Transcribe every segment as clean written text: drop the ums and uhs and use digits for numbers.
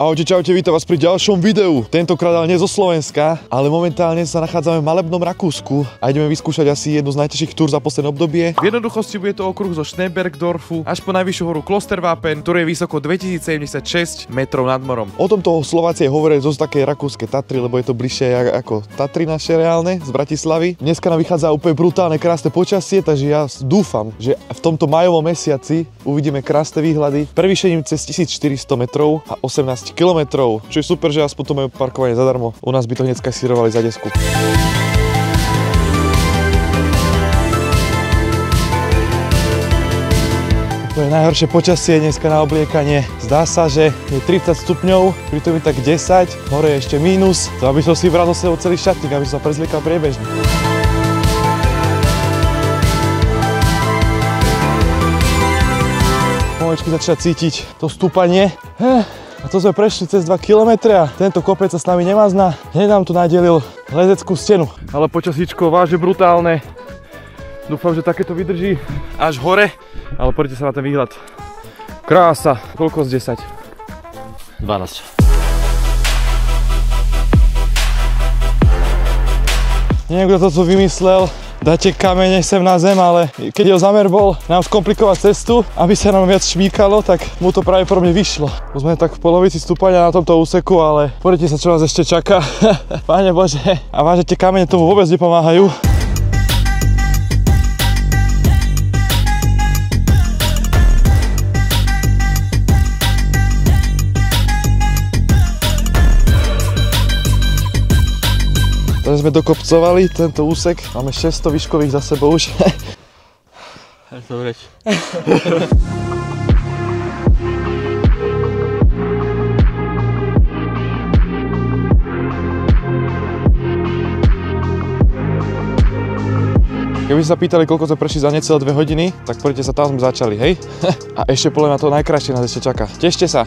Ahojte, čaute, vítam vás pri ďalšom videu. Tentokrát ale nie zo Slovenska, ale momentálne sa nachádzame v malebnom Rakúsku a ideme vyskúšať asi jednu z najťažších túr za posledné obdobie. V jednoduchosti bude to okruh zo Schneebergdorfu až po najvyššiu horu Klosterwapen, ktorý je vysoko 2076 metrov nad morom. O tomto Slováci hovoria zo také rakúske Tatry, lebo je to bližšie ako Tatry naše reálne z Bratislavy. Dneska nám vychádza úplne brutálne krásne počasie, takže ja dúfam, že v tomto majovom mesiaci uvidíme krásne výhľady. Prevýšením cez 1400 metrov a 18 kilometrov, čo je super, že aspoň to majú parkovanie zadarmo. U nás by to hneď skasírovali za desku. To je najhoršie počasie dneska na obliekanie. Zdá sa, že je 30 stupňov, pritom je tak 10, hore je ešte mínus. To aby som si vybral do sebou celý šatník, aby som sa prezliekal priebežne. Pomaličky začína cítiť to stúpanie. A to sme prešli cez 2 km a tento kopec sa s nami nemazná. Hneď nám tu nadelil lezeckú stenu. Ale počasíčko vážne brutálne. Dúfam, že takéto vydrží až hore. Ale poďte sa na ten výhľad. Krása. Koľko z 10? 12. Neviem, kto to tu vymyslel. Dáte kamene sem na zem, ale keď jeho zámer bol nám skomplikovať cestu, aby sa nám viac šmíkalo, tak mu to pravdepodobne vyšlo. Už sme tak v polovici stúpania na tomto úseku, ale poďte sa, čo vás ešte čaká. Páne Bože, a vážne tie kamene tomu vôbec nepomáhajú. Takže sme dokopcovali tento úsek, máme 600 výškových za sebou už. Dobre. Keby ste sa pýtali, koľko sme prešli za necelé 2 hodiny, tak poďte sa, tam sme začali, hej? A ešte podľa mňa to najkrajšie nás ešte čaká. Tešte sa.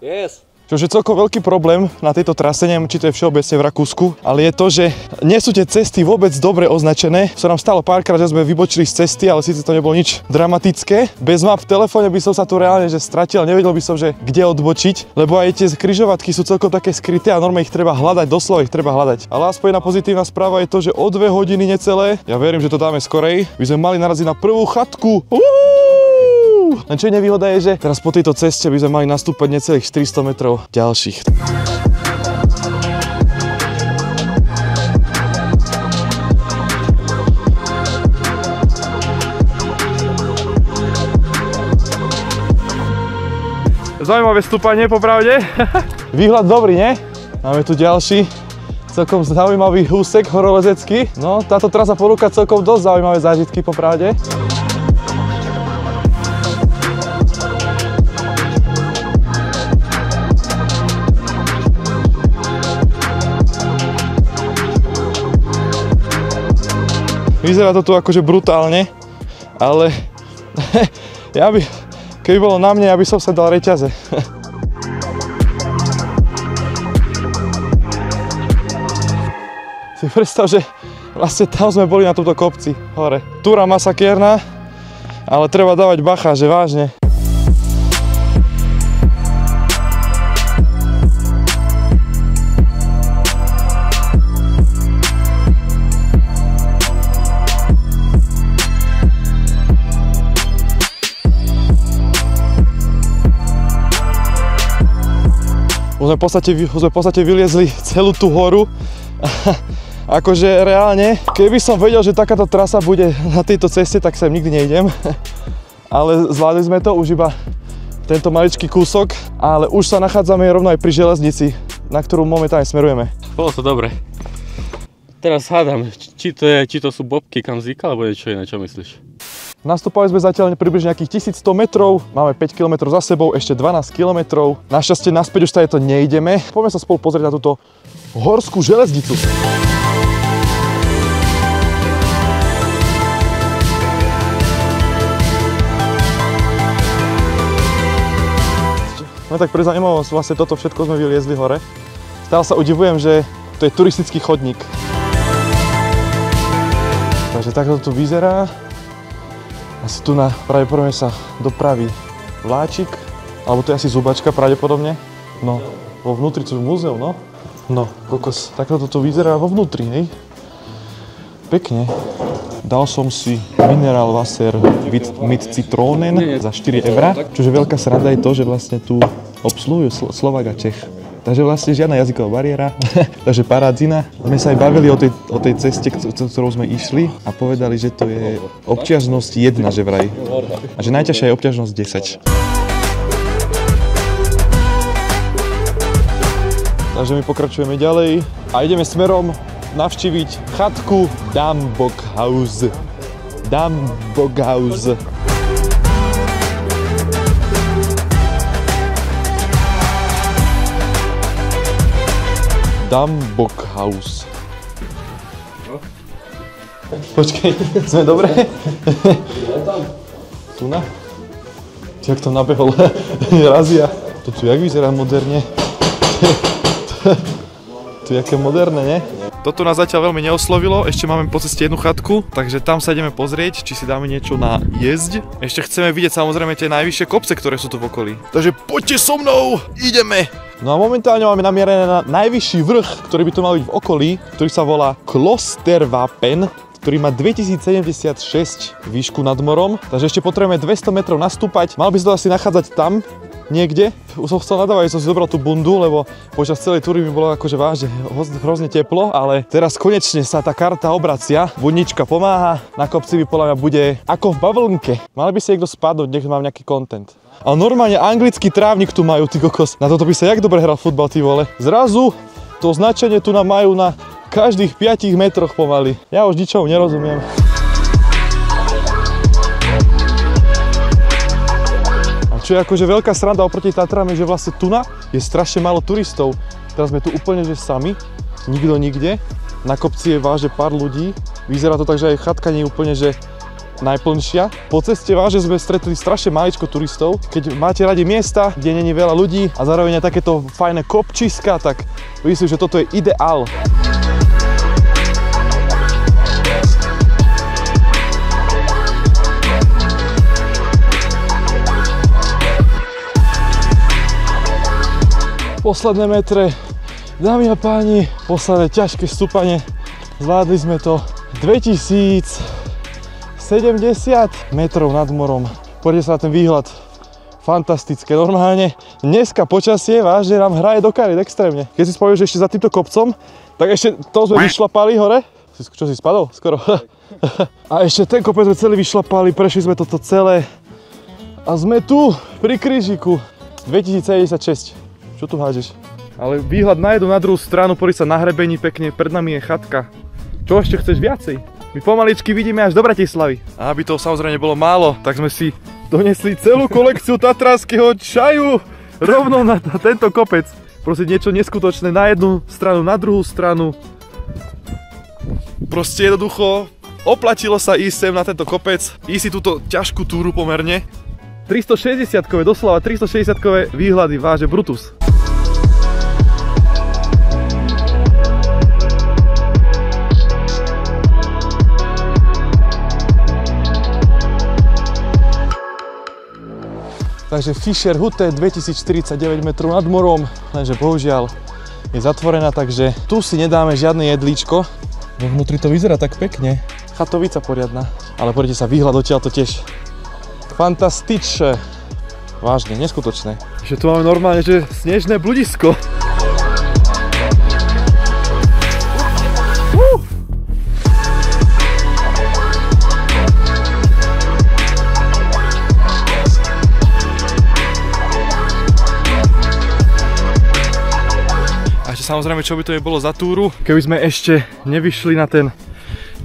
Yes. Čože celkom veľký problém na tejto trase, neviem, či to je všeobecne v Rakúsku, ale je to, že nie sú tie cesty vôbec dobre označené. Sa nám stalo párkrát, že sme vybočili z cesty, ale síce to nebolo nič dramatické. Bez map v telefóne by som sa tu reálne že stratil, nevedel by som, že kde odbočiť, lebo aj tie križovatky sú celkom také skryté a normálne ich treba hľadať, doslova ich treba hľadať. Ale aspoň jedna pozitívna správa je to, že o 2 hodiny necelé, ja verím, že to dáme skorej, by sme mali naraziť na prvú chatku. Len čo je nevýhoda je, že teraz po tejto ceste by sme mali nastúpať necelých 400 metrov ďalších. Zaujímavé stúpanie, popravde. Výhľad dobrý, nie? Máme tu ďalší celkom zaujímavý úsek horolezecký. No, táto trasa ponúka celkom dosť zaujímavé zážitky, popravde. Vyzerá to tu akože brutálne, ale keby bolo na mne, ja by som sa dal reťaze. Si predstav, že vlastne tam sme boli na tomto kopci hore. Túra masakérna, ale treba dávať bacha, že vážne. Už sme v podstate vyliezli celú tú horu. Akože reálne, keby som vedel, že takáto trasa bude na tejto ceste, tak sem nikdy nejdem. Ale zvládli sme to, už iba tento maličký kúsok. Ale už sa nachádzame rovno aj pri železnici, na ktorú momentálne smerujeme. Bolo to dobre. Teraz hádam, či to sú bobky kam zíka, alebo niečo iné, čo myslíš? Nastúpali sme zatiaľ približne nejakých 1100 metrov, máme 5 km za sebou, ešte 12 km. Našťastie naspäť už to nejdeme. Poďme sa spolu pozrieť na túto horskú železnicu. No tak pre zaujímavosť, vlastne toto všetko sme vyliezli hore. Stále sa udivujem, že to je turistický chodník. Takže takto to tu vyzerá. Asi tu pravdepodobne sa dopraví vláčik Alebo to je asi zubačka pravdepodobne. No, vo vnútri, čo je múzeum, no. No, kokos, takto to vyzerá vo vnútri, hej. Pekne. Dal som si Mineral Wasser mit Citronen za 4 €. Čože veľká sranda je to, že vlastne tu obsluhujú Slovák a Čech. Takže vlastne žiadna jazyková bariéra, takže parádzina. Sme sa aj bavili o tej ceste, ktorou sme išli a povedali, že to je obťažnosť 1, že vraj. A že najťažšia je obťažnosť 10. Takže my pokračujeme ďalej a ideme smerom navštíviť chatku Damboghaus. Damboghaus. Damboghaus. Počkej, sme dobré? Tu na? Jak to nabehol? Razia. To tu jak vyzerá moderne? Tu jaké moderné, ne? Toto nás zatiaľ veľmi neoslovilo, ešte máme po ceste jednu chatku, takže tam sa ideme pozrieť, či si dáme niečo na jesť. Ešte chceme vidieť samozrejme tie najvyššie kopce, ktoré sú tu v okolí. Takže poďte so mnou, ideme! No a momentálne máme namierené na najvyšší vrch, ktorý by tu mal byť v okolí, ktorý sa volá Klosterwapen, ktorý má 2076 výšku nad morom, takže ešte potrebujeme 200 metrov nastúpať. Mal by sa to asi nachádzať tam, niekde. Už som chcel nadávať, že som si zobral tú bundu, lebo počas celej túry mi bolo akože vážne hrozne teplo, ale teraz konečne sa tá karta obracia. Bunička pomáha, na kopci by podľa mňa bude ako v bavlnke. Mali by si niekto spadnúť, nech mám nejaký content. A normálne anglický trávnik tu majú, ty kokos. Na toto by sa jak dobre hral futbal, ty vole. Zrazu to značenie tu nám majú na každých 5 metroch pomaly. Ja už ničomu nerozumiem. Čo je akože veľká sranda oproti Tatram je, že vlastne tuna je strašne málo turistov. Teraz sme tu úplne že sami, nikto nikde. Na kopci je vážne pár ľudí. Vyzerá to tak, že aj chatka nie je úplne že najplnšia. Po ceste vážne sme stretli strašne maličko turistov. Keď máte radi miesta, kde nie je veľa ľudí a zároveň aj takéto fajné kopčiska, tak myslím, že toto je ideál. Posledné metre, dámy a páni, posledné ťažké stúpanie, zvládli sme to 2070 metrov nad morom. Poďte sa na ten výhľad, fantastické, normálne. Dneska počasie vážne nám hraje do kariet extrémne. Keď si spojíš ešte za týmto kopcom, tak ešte to sme vyšlapali hore. Čo si spadol? Skoro. A ešte ten kopec sme celý vyšlapali, prešli sme toto celé. A sme tu pri krížiku 2076. Čo tu hádžeš? Ale výhľad na jednu, na druhú stranu, poď sa na hrebení pekne, pred nami je chatka. Čo ešte chceš viacej? My pomaličky vidíme až do Bratislavy. A aby to samozrejme bolo málo, tak sme si donesli celú kolekciu tatranského čaju rovno na tento kopec. Proste niečo neskutočné na jednu stranu, na druhú stranu. Proste jednoducho oplatilo sa ísť sem na tento kopec, ísť si túto ťažkú túru pomerne. 360-kové, doslova 360-kové výhľady, váže Brutus. Takže Fischer Hütte 2049 metrov nad morom, lenže bohužiaľ je zatvorená, takže tu si nedáme žiadne jedlíčko. Vo vnútri to vyzerá tak pekne. Chatovica poriadna, ale poďte sa, výhľad odtiaľ to tiež fantastičné. Vážne, neskutočné. Že tu máme normálne, že snežné bludisko. Samozrejme, čo by to nebolo za túru, keby sme ešte nevyšli na ten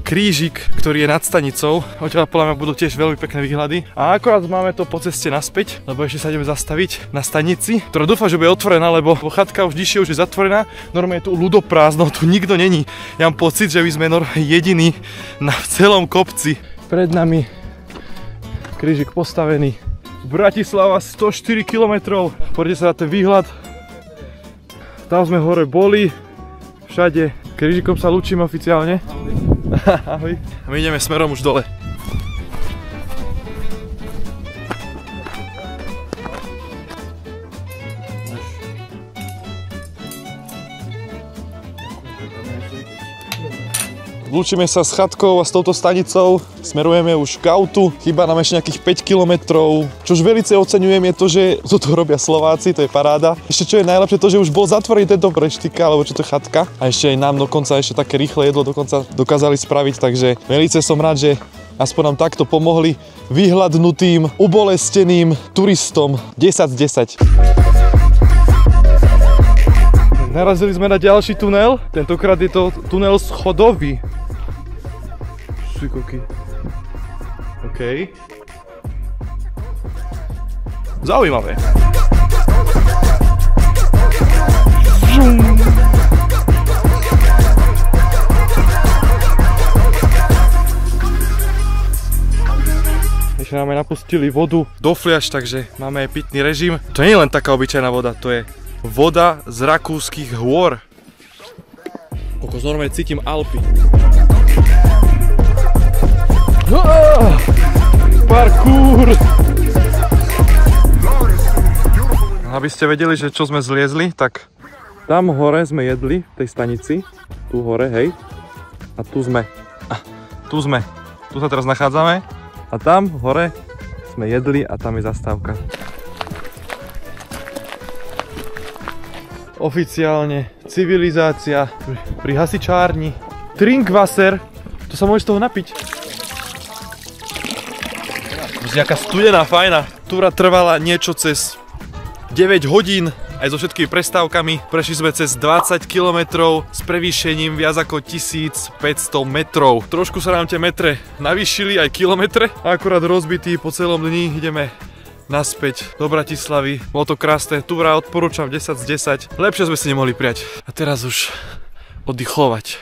krížik, ktorý je nad stanicou. Odtiaľ podľa mňa budú tiež veľmi pekné výhľady. A akorát máme to po ceste naspäť, lebo ešte sa ideme zastaviť na stanici, ktorá dúfam, že bude otvorená, lebo chatka už nižšie už je zatvorená. Normálne je tu ľudoprázdno, tu nikto není. Ja mám pocit, že my sme jediní na celom kopci. Pred nami krížik postavený. Bratislava 104 km. Poďte sa na ten výhľad. Tam sme hore boli, všade. Krížikom sa lúčim oficiálne. Ahoj. A my ideme smerom už dole. lúčime sa s chatkou a s touto stanicou. Smerujeme už k autu. Chýba nám ešte nejakých 5 kilometrov. Čož veľmi oceňujem je to, že toto robia Slováci, to je paráda. Ešte čo je najlepšie to, že už bol zatvorený tento preštika, alebo čo to je chatka. A ešte aj nám dokonca ešte také rýchle jedlo dokonca dokázali spraviť, takže veľmi som rád, že aspoň nám takto pomohli vyhladnutým, ubolesteným turistom 10 z 10. Narazili sme na ďalší tunel, tentokrát je to tunel schodový. Šikoky. OK. Zaujímavé. Ešte nám napustili vodu do fľaš, takže máme aj pitný režim. To nie je len taká obyčajná voda, to je voda z rakúskych hôr. Kokos, normálne cítim Alpy. Parkour! Aby ste vedeli, že čo sme zliezli, tak tam hore sme jedli v tej stanici. Tu hore, hej. A tu sme. Tu sme. Tu sa teraz nachádzame. A tam hore sme jedli a tam je zastávka. Oficiálne civilizácia pri hasičárni. Trinkwasser, to sa môžeš z toho napiť. Nejaká studená, fajná. Túra trvala niečo cez 9 hodín, aj so všetkými prestávkami. Prešli sme cez 20 km s prevýšením viac ako 1500 metrov. Trošku sa nám tie metre navýšili, aj kilometre. Akurát rozbitý po celom dni ideme naspäť do Bratislavy. Bolo to krásne, túra odporúčam 10 z 10. Lepšie sme si nemohli prijať. A teraz už oddychovať.